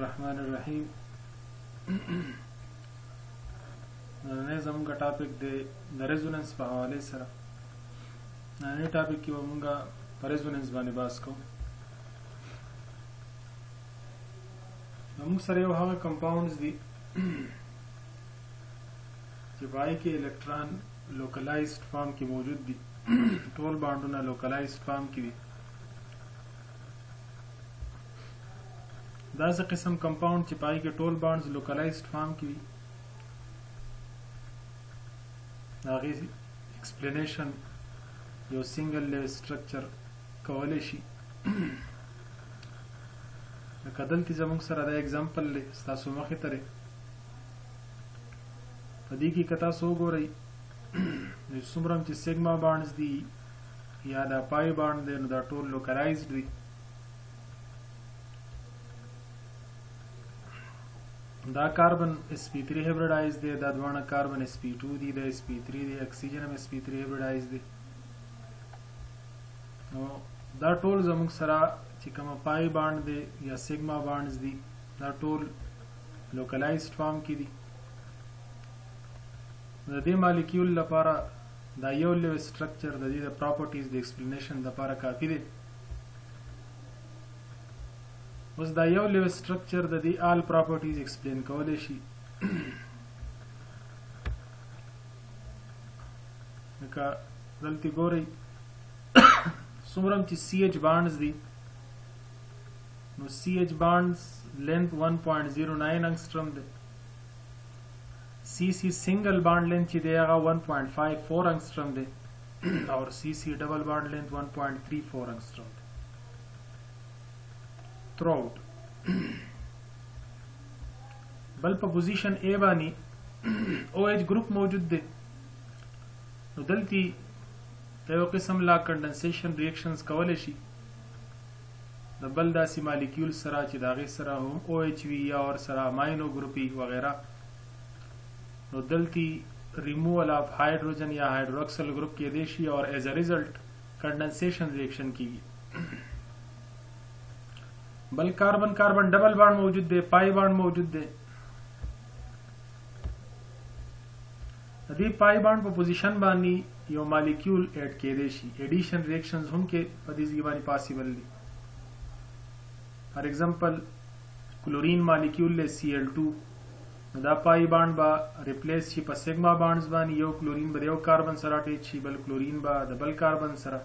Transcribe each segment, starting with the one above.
बिस्मिल्लाहिर्रहमानिर्रहीम। नन्हे ज़मूंगा टॉपिक दे द रेजोनेंस पे हवाले सरा नन्हे टॉपिक की वमूंगा पर रेजोनेंस बाने बास को वमूंग सरे यो हागा कंपाउंड्स दी कि वाई के इलेक्ट्रॉन लोकलाइज्ड फॉर्म की मौजूद दी टोल बांडोना लोकलाइज्ड फॉर्म की दास किस्म कंपाउंड चिपाई के टोल बांड्स लोकलाइज्ड फॉर्म की आगे एक्सप्लेनेशन यो सिंगल लेवल स्ट्रक्चर कवले शी कदलती जमुंग सर अदा एग्जांपल ले स्तासु मखी तरे पदी की कथा सो गो रही सुमरम ची सिग्मा बांड्स दी या दा पाई बांड दे दा टोल लोकलाइज्ड दी दा कार्बन sp3 हाइब्रिडाइज दे दा द्वाना कार्बन sp2 दी दा sp3 दी ऑक्सीजन में sp3 हाइब्रिडाइज दे दा टोल जमुंग सरा चिकमा पाई बांड दे या सिग्मा बांड्स दी दा टोल लोकलाइज्ड फॉर्म की दी दा दे मॉलिक्यूल लपारा दा यो लेवल स्ट्रक्चर दा दी दा प्रॉपर्टीज द एक्सप्लेनेशन दा पारा काफी दे उस दा यो लेवल स्ट्रक्चर द दी आल प्रॉपर्टीज एक्सप्लेन कवले शी का गलती गो रही सुमरम ची CH बांड्स दी नो CH बांड्स लेंथ 1.09 एंगस्ट्रम दे CC सिंगल बांड लेंथ ची देगा 1.54 एंगस्ट्रम दे और CC double bond length 1.34 angstrom दे थ्रूआउट बल्ब पोजीशन ए बानी OH ग्रुप मौजूद दे दलती तयो किस्म ला कंडेंसेशन रिएक्शंस कवले शी द बल दासी मॉलिक्यूल सरा ची दागे सरा हम OHV या और सरा अमाइनो ग्रुपी वगैरह तो दलती रिमूवल ऑफ हाइड्रोजन या हाइड्रोक्सिल ग्रुप के देशी और as a result condensation reaction की बल कार्बन कार्बन डबल बांड मौजूद दे पाई बांड मौजूद दे अदी पाई बांड पर पोजीशन बानी यो मॉलिक्यूल ऐड के देशी एडिशन रिएक्शंस हम के पदीजगी बानी पॉसिबल ली फॉर एग्जांपल क्लोरीन मॉलिक्यूल ले Cl2 दा पाई बांड बा रिप्लेस शी पर सिग्मा बांड्स बानी यो क्लोरीन बदे यो कार्बन सरा अटैच शी बल क्लोरीन बा डबल कार्बन सरा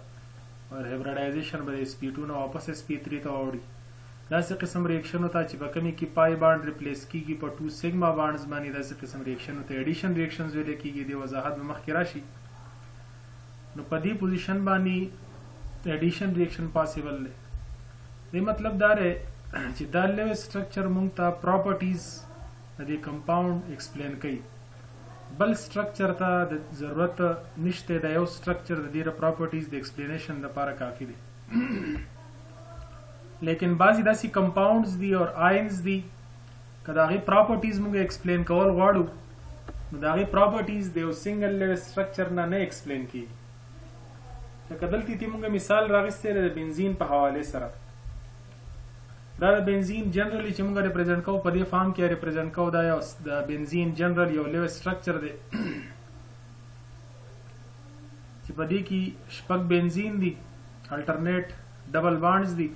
और हाइब्रिडाइजेशन बदे sp2 ना वापस sp3 तो औड़ी दासे किस्म रिएक्शन होता ची बकमी की पाई बांड रिप्लेस की पर 2 सिग्मा बांड्स बानी दासे किस्म रिएक्शन होते एडिशन रिएक्शंस जो लेकी दे वजाहत में मखराशी नो पदी पोजीशन बानी एडिशन रिएक्शन पॉसिबल ले दे मतलब दारे ची दाल लेवल स्ट्रक्चर मुंगता प्रॉपर्टीज दे कंपाउंड एक्सप्लेन कई बल स्ट्रक्चर ता जरूरत निश्ते दा यो स्ट्रक्चर दे प्रॉपर्टीज द एक्सप्लेनेशन द पारा काफी दे लेकिन बाजी दासी कंपाउंड्स दी और आयंस दी कदागी प्रॉपर्टीज मुंगे एक्सप्लेन कवल वाड़ू दागी properties they single level structure ना ने एक्सप्लेन की कदलती थी मुंगे मिसाल रागिस्ते रे बेंजीन पे हवाले सरा दा बेंजीन जनरली चिमुंगा रिप्रेजेंट को पदे फॉर्म के रिप्रेजेंट को दा बेंजीन जनरल यो लेवल स्ट्रक्चर दे चिपदी की शपक बेंजीन दी अल्टरनेट डबल बॉन्ड्स दी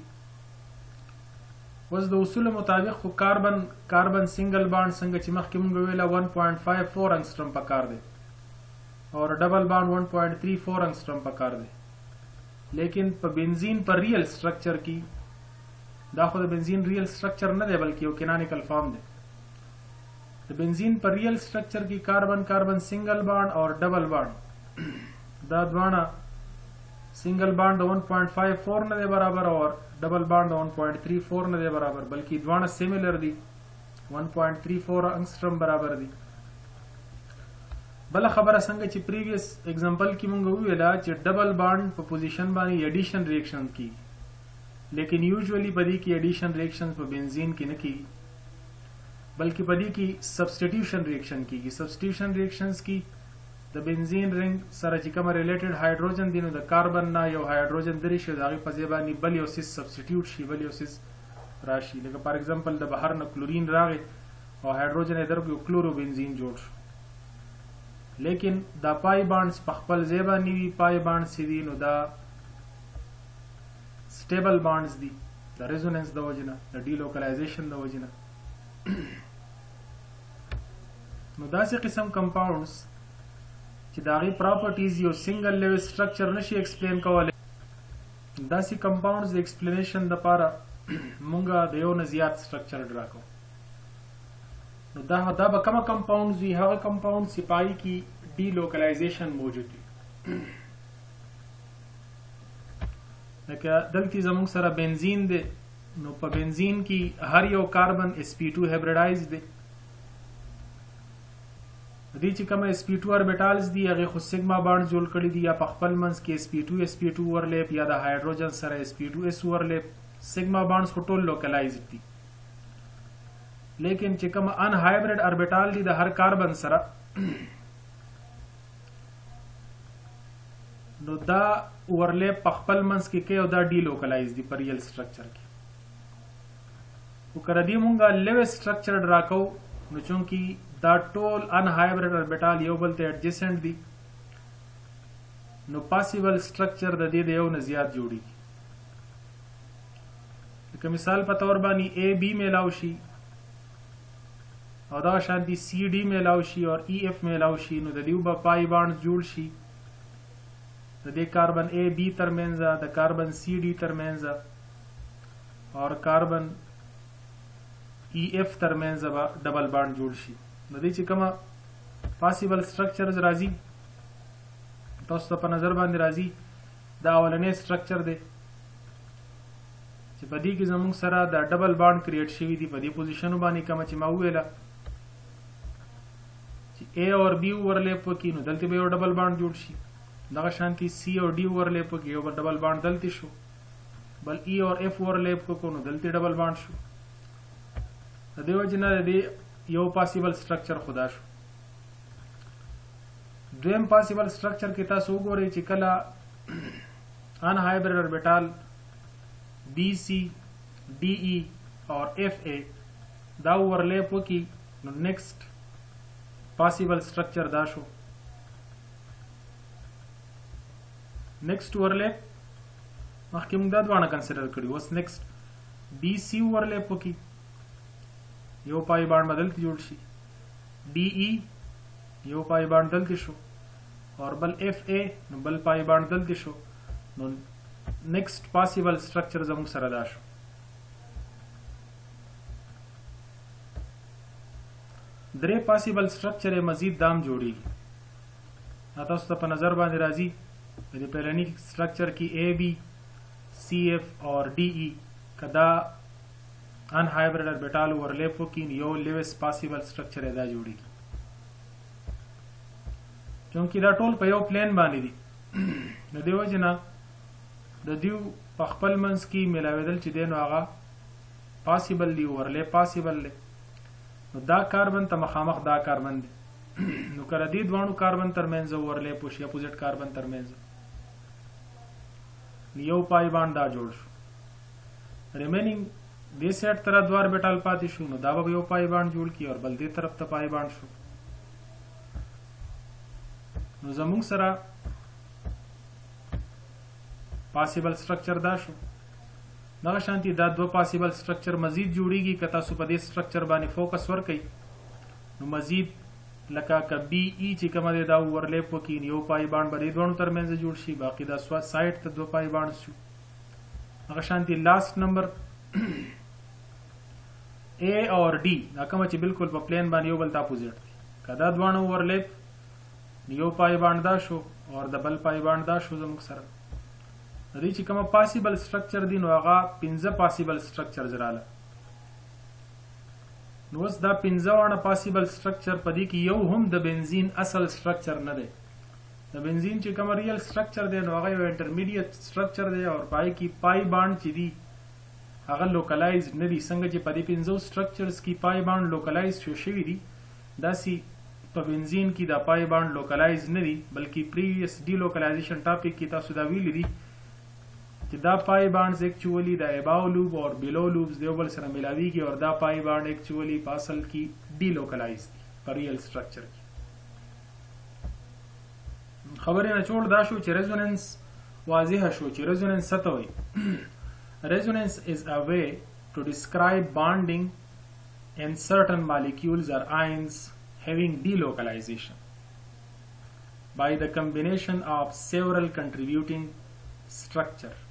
वस द उसूल मुताबिक को कार्बन कार्बन सिंगल बॉन्ड संग चिमख के मुंगे वेला 1.54 एंगस्ट्रम पकार दे और डबल बॉन्ड 1.34 एंगस्ट्रम पकार दे लेकिन पर बेंजीन पर रियल स्ट्रक्चर की दाखिल बेंजीन रियल स्ट्रक्चर न दे बल्कि वो कैनोनिकल फॉर्म दे तो बेंजीन पर रियल स्ट्रक्चर की कार्बन कार्बन सिंगल बॉन्ड और डबल बॉन्ड दादवाना सिंगल बॉन्ड 1.54 न दे बराबर और डबल बॉन्ड 1.34 न दे बराबर बल्कि द्वाना सिमिलर दी 1.34 एंगस्ट्रम बराबर दी बला खबर संग ची प्रीवियस एग्जांपल की मुंगे वेला ची डबल बॉन्ड पर पोजीशन बानी एडिशन रिएक्शन की लेकिन यूजुअली पदी की एडिशन रिएक्शन पर बेंजीन की न की बल्कि पदी की सब्स्टिट्यूशन रिएक्शन की सब्स्टिट्यूशन रिएक्शंस की द बेंजीन रिंग सरा चिकमा रिलेटेड हाइड्रोजन दिनो द कार्बन ना यो हाइड्रोजन दरिश दागी पजेबानी बलियोसिस सब्स्टिट्यूट शी बलियोसिस راشي. لکه فار ایگزامپل د بهر نه کلورین راغی او هایدروجن یې درکړو کلورو بنزین جوړ شو. لیکن دا پای بانډز په خپل ځای باندې وي. پای بانډز چې دي نو دا سټیبل بانډز دي د ریزوننس د وجې نه، د ډي لوکلایزیشن د وجې نه. نو داسې قسم کمپاونډز چې د هغې پراپرټیز یو سنګل لیول سټرکچر نشي ایکسپلین کولی، داسې کمپاونډز د ایکسپلینیشن دپاره مونږه د یو نه زیات سټرکچر ډرا کوو. نو دا به کومه کمپاونډز وي؟ هغه کمپاونډز چې پای کې ډي لوکلایزیشن موجود وي. لکه دلته زموږ سره بنزین دی، نو په بنزین کې هر یو کاربن sp2 هیبریډایز دی. دې چې کومه sp2 اوربیټالز دي هغه خو سیګما بانډ جوړ کړي دي، یا په خپل منځ کې sp2 ورلیپ یا د هایدروجن سره sp2s ورلیپ. سیګما بانډز خو ټول لوکلایزډ دي. لیکن چې کوم ان هایبرید اوربیټال دي د هر کاربن سره، نو دا ورلیپ په خپل منځ کې کوي او دا ډي لوکلایز دي په ریل سټرکچر کې. خو کله دې مونږه لیول سټرکچر ډرا کوو نو چونکې دا ټول ان هایبرید اوربیټال یو بل ته ایڈجسنٹ دي، نو پاسیبل سټرکچر د دې د یو نه زیات جوړیږي. لکه مثال په تور باندې اے بی میلاو شي او دا شانتی سی ڈی میلاو شي او ای ایف میلاو شي، نو د دې به پای بانډ جوړ شي د دې کاربن اے بی ترمنځ، د کاربن سی ڈی ترمنځ او کاربن ای ایف ترمنځ به ډبل بانډ جوړ شي. نو دې چې کومه پاسیبل سټرکچرز راځي تاسو ته په نظر باندې راځي، دا اولنی سټرکچر دی چې په دې کې زموږ سره د ډبل بانډ کریټ شوي دي په دې پوزیشنو باندې کومه چې ما وویله چې اے اور بی ورلیپ وکړي نو دلته به یو ډبل بانډ جوړ شي. دغه شانتي سی او ډي ورلیپ وکړي یو ډبل بانډ دلته شو، بل ای اور ایف ورلیپ وکړو نو دلته ډبل بانډ شو. د دې وجې نه د دې یو پاسیبل سټرکچر خدا شو. دویم پاسیبل سټرکچر کې تاسو وګورئ چې کله ان هایبرید اوربیټال بی سی ڈی ای اور ایف اے دا ورلیپ وکړي نو نیکسٹ پاسیبل سټرکچر دا شو. نیکسٹ ورلیپ مخکې موږ دا دواړه کنسیډر کړي، اوس نیکسٹ بی سی ورلیپ وکړي یو پای بانډ بدلته جوړ شي، ڈی ای یو پای بانډ دلته شو اور بل ایف اے نو بل پای بانډ دلته شو. نو نیکسٹ پاسیبل سټرکچر زموږ سره دا شو. درې پاسیبل سټرکچر مزید دام جوړیږي. تاسو ته په نظر باندې راځي د پیرانیک سټرکچر کې اے بی سی ایف اور ڈی ای کدا ان هایبرید اوربیټال ورلیپ وکړي یو لیوس پاسیبل سټرکچر دا جوړیږي. چونکې دا ټول په یو پلین باندې دي نو دې وجې نه د دیو په خپل منځ کې میلاوېدل چې دی نو هغه پاسیبل دی، ورلیپ پاسیبل دی. نو دا کاربن ته مخامخ دا کاربن دی نو کله دې دواړو کاربن ترمنځ ورلیپ وشي اپوزیټ کاربن ترمنځ یو پای بانډ دا جوړ شو. ریمیننګ دې سیټ طرف دوه اوربیټال پاتې شو نو دا به یو پای بانډ جوړ کی او بل دې طرف ته پای بانډ شو. نو زموږ سره پاسیبل سټرکچر دا شو. دغه شانتي دا دوه پاسیبل سټرکچر مزید جوړیږي که تاسو په دې سټرکچر باندې فوکس ورکړئ نو مزید لکه که بی ای چې کومه دی دا ورلیپ وکړي یو پای بانډ به دې دواړو ترمنځ جوړ شي، باقي دا سایډ ته دوه پای بانډ شو. هغه شانتي لاست نمبر اے اور ڈی دا کومه چې بالکل په پلین باندې یو بل ته اپوزیټ دي، که دا دواړو ورلیپ یو پای بانډ دا شو او د بل پای بانډ دا شو زموږ سره. د دې چې کومه پاسیبل سټرکچر دي نو هغه 15 پاسیبل سټرکچرز رااله. نو اوس دا 15 پاسیبل سټرکچر په دې کې یو هم د بنزین اصل سټرکچر نه دی. د بنزین چې کوم ریل سټرکچر دی نو هغه یو انټرمیډیټ سټرکچر دی او پای کې پای بانډ چې دی هغه لوکلایز نه دي. څنګه چې په دې 15 سټرکچرز کې پای بانډ لوکلایز شوي دي داسې په بنزین کې دا پای بانډ لوکلایز نه دي، بلکې پریویس ډي لوکلایزیشن ټاپک کې تاسو دا ویلي دي چې دا پای بانډز اکچولی د اباو لوب او بیلو لوبز دیو بل سره ملاویږي او دا پای بانډ اکچولی په اصل کې ډی لوکلایز دي په ریل سټرکچر کې. خبرې نه جوړ دا شو چې ریزوننس واضحه شو چې ریزوننس څه ته وایي. Resonance is a way to describe bonding in certain molecules or ions having delocalization by the combination of several contributing structures.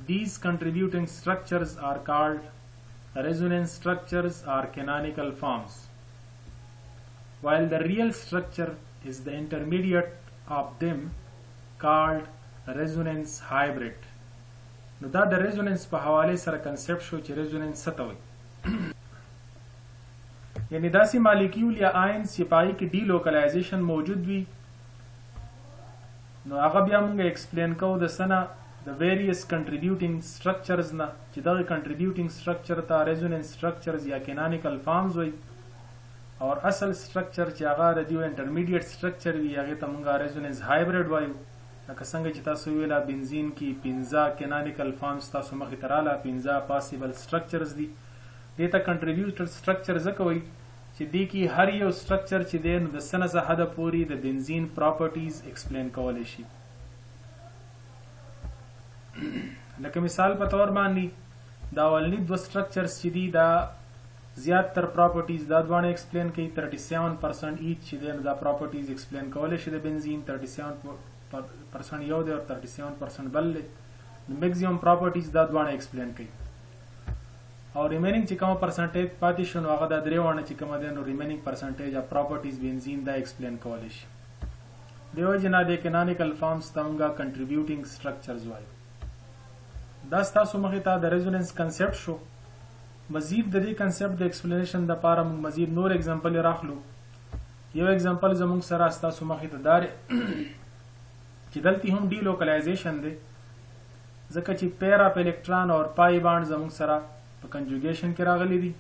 These contributing structures are called resonance structures or canonical forms, while the real structure is the intermediate of them called resonance hybrid. نو دا د ریزوننس په حواله سره کنسپټ شو چې ریزوننس څه ته وایي. یعنی داسې مالیکیول یا آینز چې پای کې ډی لوکلایزیشن موجود وي نو هغه بیا موږ ایکسپلین کوو د سنه د ویریس کنټریبیوټینګ سټرکچرز نه چې دغه کنټریبیوټینګ سټرکچر ته ریزوننس سټرکچرز یا کینانیکل فارمز وایي او اصل سټرکچر چې هغه د دیو انټرمیډیټ سټرکچر وي هغه ته موږ ریزوننس هایبرید وایو. لکه څنګه چې تاسو ویلا بنزین کې 15 کینانیکل فارمز تاسو مخې ته رااله 15 پاسیبل سټرکچرز دي. دې ته کنټریبیوټر سټرکچر ځکه وایي چې دې کې هر یو سټرکچر چې دی نو د څه نه څه حده پورې د بنزین پراپرټیز ایکسپلین کولی شي. لکه مثال په طور باندې دا اولني دوه سټرکچرز چې دي دا زیات تر پراپرټیز دا دوانه ایکسپلین کوي. 37% ایچ چې دی نو دا پراپرټیز ایکسپلین کولی شي د بنزین 37% یو دی او 37% بل دی. میکسیمم پراپرټیز دا دوانه ایکسپلین کوي او ریمیننګ چې کوم پرسنټیج پاتې شو نو هغه د درې وانه چې کوم دی نو ریمیننګ پرسنټیج اف پراپرټیز بنزین دا ایکسپلین کولی شي. دیو جنا د کینانیکل فارمز تمګه کنټریبیوټینګ سټرکچرز وایي. دا تاسو مخې ته د ریزوننس کنسپټ شو. مزید د دې کنسپټ د ایکسپلینیشن لپاره موږ مزید نور اگزامپل راخلو. یو اگزامپل زموږ سره تاسو مخې ته دار چې دلته هم ډی لوکلایزیشن دی ځکه چې پیر اپ الکترون او پای بانډ زموږ سره په کنجوګیشن کې راغلي دي.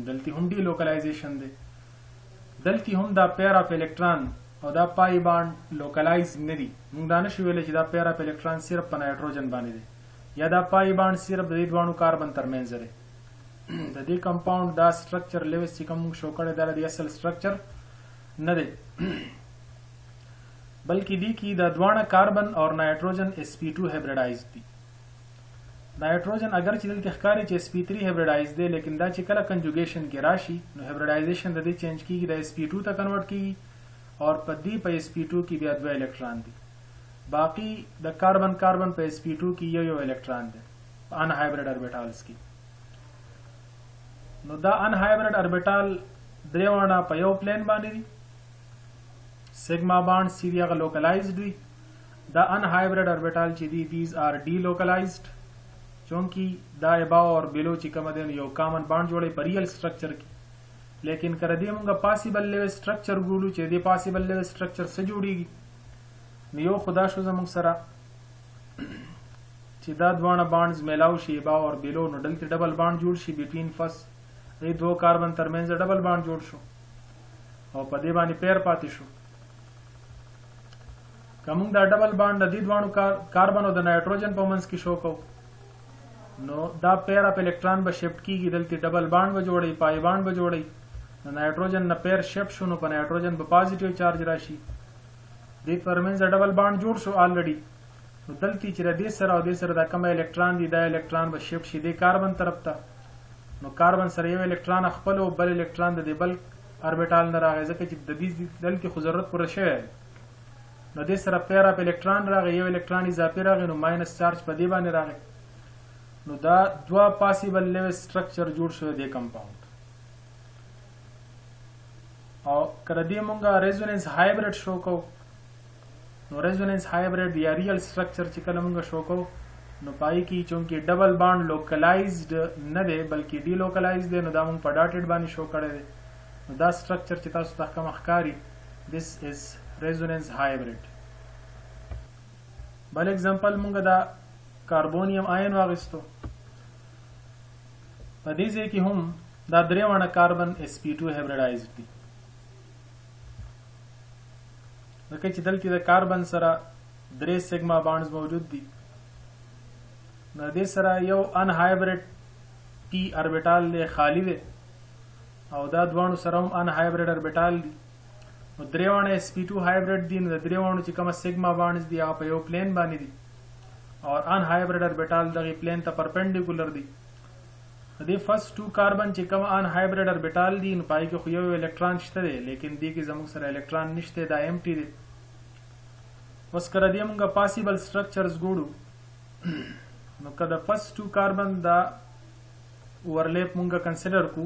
دلته هم ډی لوکلایزیشن دی. دلته هم دا پیر اپ الکترون او دا پای بانډ لوکلایز نه دي. موږ دا نشو ویلی چې دا پیر اپ الکترون صرف په نایټروجن باندې دی یا دا پای بانډ صرف د دې دوانو کاربن ترمنځ دی. د دې کمپاوند دا سټرکچر لیوس چې کوم شو کړی دا د اصل سټرکچر نه دی بلکې دی کې د دوانه کاربن او نایټروجن sp2 هایبریډایز دي. نایټروجن اگر چې دلته ښکاري چې sp3 هایبریډایز دی لیکن دا چې کله کنجوګیشن کې راشي نو هایبریډایزیشن د دې چینج کیږي د sp2 ته کنورټ کیږي او په دې په sp2 کې بیا دوه الکترون دي. باقی د کاربن په sp2 کې یو الکترون دی ان هایبرید اربیټالز کې. نو دا ان هایبرید اربیټال دریوانه په یو پلین باندې دي. سیگما بانډ چې دی هغه لوکلایزډ وي. دا ان هایبرید اربیټال چې دي دیز آر ډی لوکلایزډ چونکی دا اباو اور بیلو چې کوم دی یو کامن بانډ جوړي په ریل سټرکچر کې. لیکن کړه دې موږ پاسیبل لیول سټرکچر ګورو چې دې پاسیبل لیول سټرکچر څه جوړیږي. نو یو خدا شو زموږ سره چې دا دوانه بانډز میلاو شي اباو اور بیلو نو دلته ډبل بانډ جوړ شي بټوین فرست دې دوه کاربن ترمنځ ډبل بانډ جوړ شو او په دې باندې پیر پاتې شو. کوم دا ډبل بانډ د دې دوانو کاربن او د نایټروجن په منځ کې شو کو نو دا پیر اپ الکترون به شفت کیږي دلته ډبل بانډ به جوړي پای بانډ به جوړي. نو نایټروجن نه پیر شفت شو نو په نایټروجن په پازیټیو چارج راشي. دې ترمنځ ډبل بانډ جوړ شو الریډي. نو دلته چې د دې سره او دې سره دا کوم الکترون دی دا الکترون به شفت شي د کاربن طرف ته. نو کاربن سره یو الکترون خپل او بل الکترون د دې بل اربیټال نه راغی ځکه چې د دې دلته خو ضرورت پوره شوی. نو دې سره پیر اپ الکترون راغی یو الکترون اضافي راغی نو ماینس چارج په دې باندې راغی. نو دا دوه پاسیبل لیول سټرکچر جوړ شوی دی کمپاوند. او کړه دې مونږه ریزوننس هایبرید شو کو نو ریزوننس هایبرید یا ریل سټرکچر چې کله مونږه شو کو نو پای کې چونکه ډبل بانډ لوکلایزډ نه دی بلکې ډی لوکلایزډ دی نو دا مونږ په ډاټډ باندې شو کړی دی. نو دا سټرکچر چې تاسو ته کوم ښکاري this is resonance hybrid. بل اگزامپل مونږ دا کاربونیم آین واغستو. په دې ځای کې هم دا درې وانه کاربن sp2 هایبریډایزډ دي ځکه چې دلته د کاربن سره درې سیګما بانډز موجود دي نو دې سره یو ان هایبرډ پی اربیټال دی خالی دی او دا دوانو سره هم ان هایبرډ اربیټال دي. نو دریوانه sp2 هایبرډ دي. نو د دریوانو چې کومه سیګما بانډز دي هغه په یو پلین باندې دي او ان هایبرډ اربیټال دغه پلین ته پرپینډیکولر دي. د فرست 2 کاربن چې کوم ان هایبرډ اربیټال دي نو پای کې خو یو الکترون شته دی لیکن دې کې زموږ سره الکترون نشته دا امټي دی. اوس کړه دې موږ پاسیبل سټرکچرز ګورو نو کله فرست 2 کاربن دا اورلیپ موږ کنسیډر کو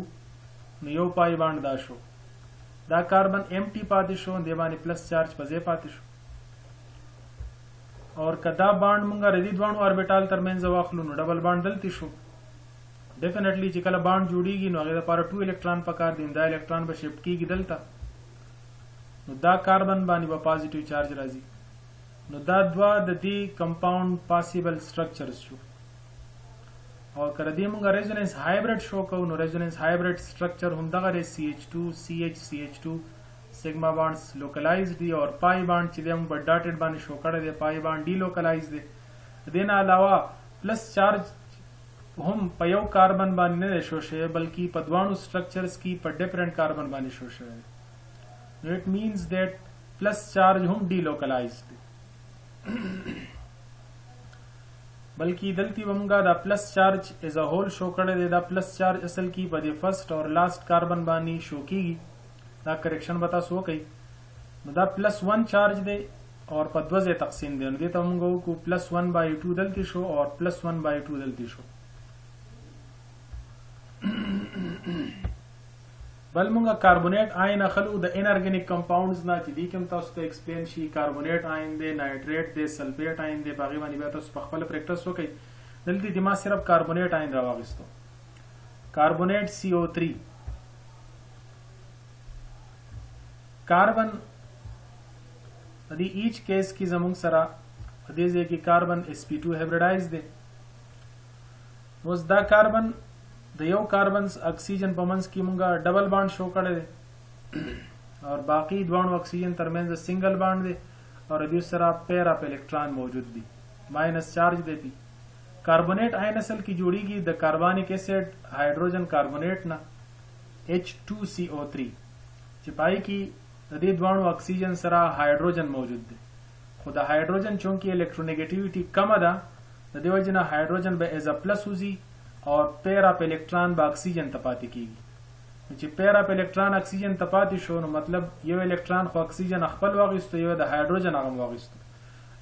نو یو پای باند دا شو دا کاربن امټي پاتې شو دی باندې پلس چارج پځې پاتې شو اور کدا باند موږ ردی دوانو اربیټال ترمنځ واخلو نو ډبل باند دلته شو. ډیفینیټلی چې کله باند جوړیږي نو هغه لپاره 2 الکترون پکار دي دا الکترون به شفټ کیږي دلته نو دا کاربن باندې به پازیټیو چارج راځي. نو دا دوا د دې کمپاوند پاسیبل سټرکچرز شو او کله دې موږ ریزونانس هایبرډ شو کوو نو ریزونانس هایبرډ سټرکچر هم دغه CH2 CH CH2 سیګما بانډز لوکلایزډ دي او پای باند چې موږ په ډاټډ باندې شو کړی دی پای باند ډی لوکلایز دي. دې نه علاوه پلس چارج هم په یو کاربن باندې نه شو شوی بلکې په دوانو سټرکچرز کې په ډیفرنٹ کاربن باندې شو شوی. نو اٹ مینز دیٹ پلس چارج هم ډی لوکلایزډ دي بلکې دلته ومغه دا پلس چارج از ا هول شو کړی دی. دا پلس چارج اصل کې په دې فرست اور لاست کاربن باندې شو کیږي دا کریکشن بتا سو کوي نو دا پلس 1 چارج دی اور په دوه ځای تقسیم دی نو دې ته موږ کو پلس 1/2 دلته شو اور پلس 1/2 دلته شو. بل موږ کاربونیټ آین اخلو د انارګینیک کمپاونډز نه چې دې کوم تاسو ته ایکسپلین شي. کاربونیټ آین دی نایټریټ دی سلفیټ آین دی باغی باندې بیا تاسو په خپل پریکټس وکړئ. دلته د ما صرف کاربونیټ آین راوغستو کاربونیټ CO3 کاربن دې ایچ کیس کې زموږ سره دې ځای کې کاربن sp2 هایبریډایز دی. اوس دا کاربن د یو کاربن اکسیجن په منځ کې مونږه ډبل باند شو کړی دی اور باقی دوانو اکسیجن ترمنځ سنگل باند دی اور دې سره پیر اپ الکترون موجود دي ماینس چارج دی پی. کاربونیټ آین اصل کې جوړیږي د کاربونیک ایسڈ هایدروجن کاربونیټ نه H2CO3 چې پای کې د دې دوانو اکسیجن سره هایدروجن موجود دی خو د هایدروجن چونکه الکترونیګیټیویټي کم ده د دې وجه نه هایدروجن به از ا پلس وزي اور پیر اپ الکترون با اکسیجن ته پاتې کیږي. چې پیر اپ الکترون اکسیجن ته پاتې شو نو مطلب یو الکترون خو اکسیجن خپل واغستو یو د هایدروجن هغه واغستو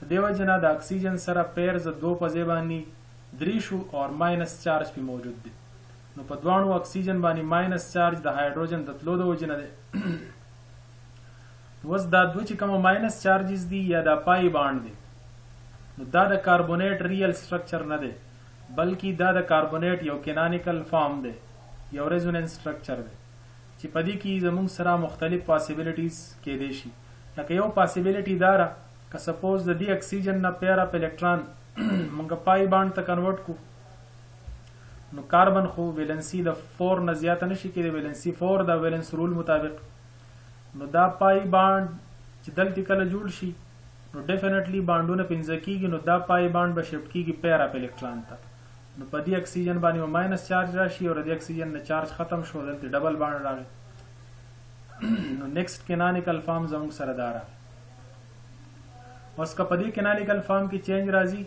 د دې وجه نه د اکسیجن سره پیرز دو په ځای باندې درې شو اور ماینس چارج په موجود دی نو په دوانو اکسیجن باندې ماینس چارج د هایدروجن د تلو د وجه نه دی. اوس دا دوه چې کوم ماینس چارجز دي یا د پای باند دي نو دا د کاربونیټ ریل سټرکچر نه دی بلکې دا د کاربونیټ یو کینانیکل فارم دی یو ریزونانس سټرکچر دی چې په دې کې زموږ سره مختلف پاسیبلیټیز کې دي شي. لکه یو پاسیبلیټی دا را که سپوز د دې اکسیجن نه پیر اپ الکترون موږ پای باند ته کنورټ کو نو کاربن خو ویلنسي د 4 نه زیات نشي کېدی ویلنسي 4 د ویلنس رول مطابق نو دا پای باند چې دلته کله جوړ شي نو ډیفینیټلی باندونه پنځه کیږي نو دا پای باند به شفټ کیږي پیر اپ الکترون ته نو په دې اکسیجن باندې ماینس چارج راشي او د اکسیجن نه چارج ختم شو دلته ډبل باند راغی نو نیکسٹ کینانیکل فارم زموږ سره دارا. اوس که په دې کینانیکل فارم کې چینج راځي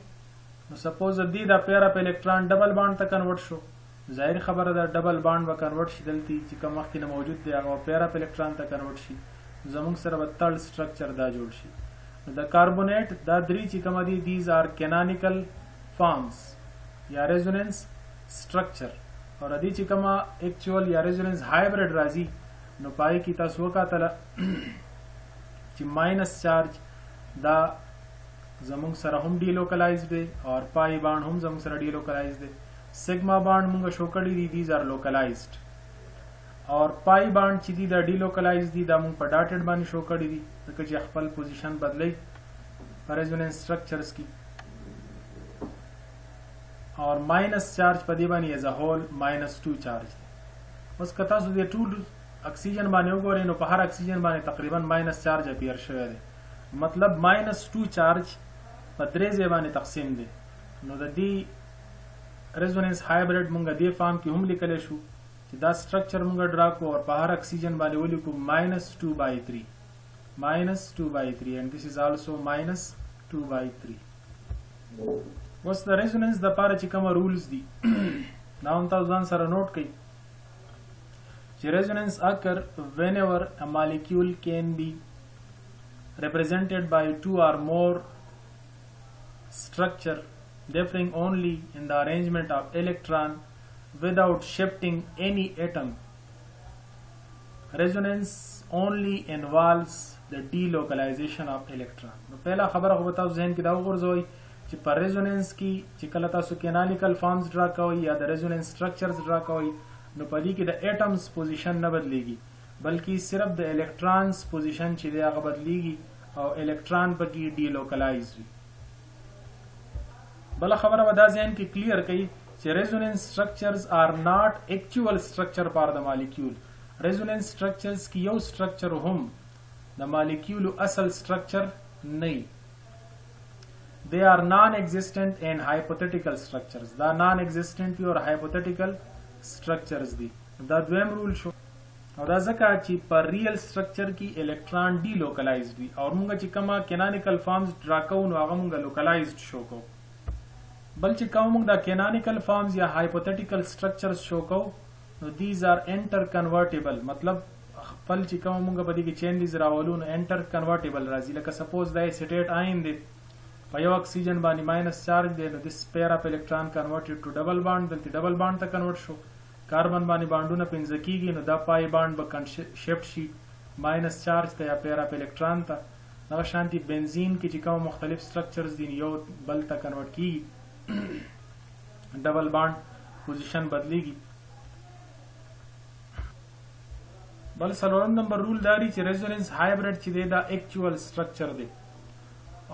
نو سپوز دې دا پیر اپ الکترون ډبل باند ته کنورټ شو ظاهر خبره ده ډبل باند به کنورټ شي دلته چې کوم وخت نه موجود دی هغه پیر اپ الکترون ته کنورټ شي زموږ سره به تړ سټرکچر دا جوړ شي. د کاربونیټ دا درې چې کوم دي دیز آر کینانیکل فارمز یا ریزونانس سټرکچر اور ادي چې کومه اکچوال یا ریزونانس هایبرډ راځي نو پای کې تاسو وکاتل چې ماینس چارج دا زموږ سره هم ډی لوکلایزډ دی اور پای باند هم زموږ سره ډی لوکلایزډ دی. سیګما باند موږ شو کړی دي دیز آر لوکلایزډ اور پای باند چې دی دا ډی لوکلایزډ دي دا موږ په ډاټډ باندې شو کړی دي ځکه چې خپل پوزیشن بدلی په ریزونانس سټرکچرز کې اور ماینس چارج په دې باندې ایز ا هول -2 چارج. اوس که تاسو د ټول اکسیجن باندې وګورئ نو په هر اکسیجن باندې تقریبا ماینس چارج اپیر شوی دی مطلب -2 چارج په درې ځای باندې تقسیم دی نو د دې resonance hybrid مونږ دې فارم کې هم لیکلی شو چې دا سټرکچر مونږ ډرا کو او په هر اکسیجن باندې ولیکو -2/3 -2/3 and this is also -2/3. اوس د ریزوننس د پاره چې کوم رولز دي دا هم تاسو ځان سره نوٹ کړئ چې resonance occur whenever a molecule can be represented by two or more structure differing only in the arrangement of electron without shifting any atom. Resonance only involves the delocalization of electron. نو پہلا خبره خو تاسو ذهن کې دا وګورئ چې پر ریزوننس کې چې کله تاسو کینالیکل فارمز ډرا کوئ یا د ریزوننس سټرکچرز ډرا کوئ نو په دې کې د ایټمز پوزیشن نه بدلیږي بلکې صرف د الکترونز پوزیشن چې دی هغه بدلیږي او الکترون پکې ډیلوکلایز وي. بل خبره به دا ذهن کې کلیر کړئ چې ریزوننس سټرکچرز آر ناٹ ایکچوال سټرکچر فار د مالیکول. ریزوننس سټرکچرز کې یو سټرکچر هم د مالیکول اصل سټرکچر نه. They are non-existent and hypothetical structures. دا non-existent or hypothetical structures دي. دا دویم رول شو او دا ځکه چې پر ریل سټرکچر کې الکترون ډی لوکلایزډ وي او موږ چې کومه کینانیکل فارمز ډرا کوو نو هغه موږ لوکلایزډ شو کوو. بل چې کوم موږ دا کینانیکل فارمز یا هایپوتھیټیکل سټرکچرز شو کوو نو دیز آر انټر کنورټیبل مطلب خپل چې کوم موږ په دې کې چینجز راولو نو انټر کنورټیبل راځي. لکه سپوز دا اسیټیټ آین دی په یو اکسیجن باندې ماینس چارج دی نو دس پیر اف الکترون کنورټډ ټو ډبل بانډ دلته ډبل بانډ ته کنورټ شو. کاربن باندې بانډونه پنځه کیږي نو دا پای بانډ به شفت شي ماینس چارج ته یا پیر اف الکترون ته. دغه شانتي بنزین کې چې کوم مختلف سټرکچرز دي یو بل ته کنورټ کیږي ډبل بانډ پوزیشن بدلیږي. بل څلورم نمبر رول داري چې ریزوننس هایبرید چې دی دا ایکچوال سټرکچر دی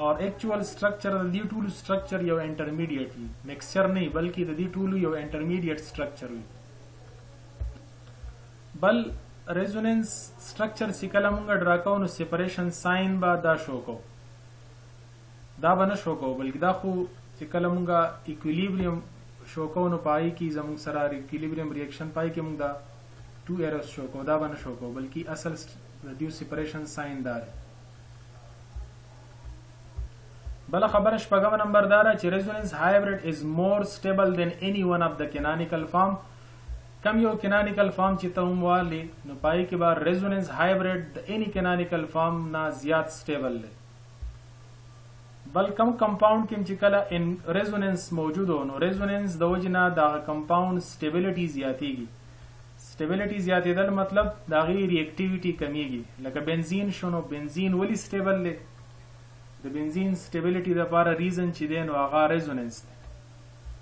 اور ایکچوال سټرکچر د دې ټولو سټرکچر یو انټرمیډیټ وي مکسچر نه بلکې د دې ټولو یو انټرمیډیټ سټرکچر وي. بل ریزوننس سټرکچر چې کله موږ ډرا کوو نو سیپریشن ساين به دا شو کوو دا به نه شو کوو بلکې دا خو چې کله موږ ایکویلیبریم شو کوو نو پای کې زموږ سره ایکویلیبریم ریاکشن پای کې موږ دا 2 ایررز شو کوو دا به نه شو کوو بلکې اصل د دې سیپریشن ساين دا دی. بل خبره شپږم نمبر دا چې ریزوننس هایبرید از مور سټیبل دین اني ون اف د کینانیکل فارم. کم یو کینانیکل فارم چې ته هم والی نو پای کې به ریزوننس هایبرید د اني کینانیکل فارم نه زیات سټیبل دی. بل کم کمپاوند کې چې کله ان ریزوننس موجود و نو ریزوننس د وجه نه د کمپاوند سټیبلیټي زیاتېږي. سټیبلیټي زیاتېدل مطلب د هغې ریاکټیویټي کمیږي. لکه بنزین شو نو بنزین ولې سټیبل دی د بنزین سټیبلیټي لپاره ریزن چې دی نو هغه ریزوننس دی.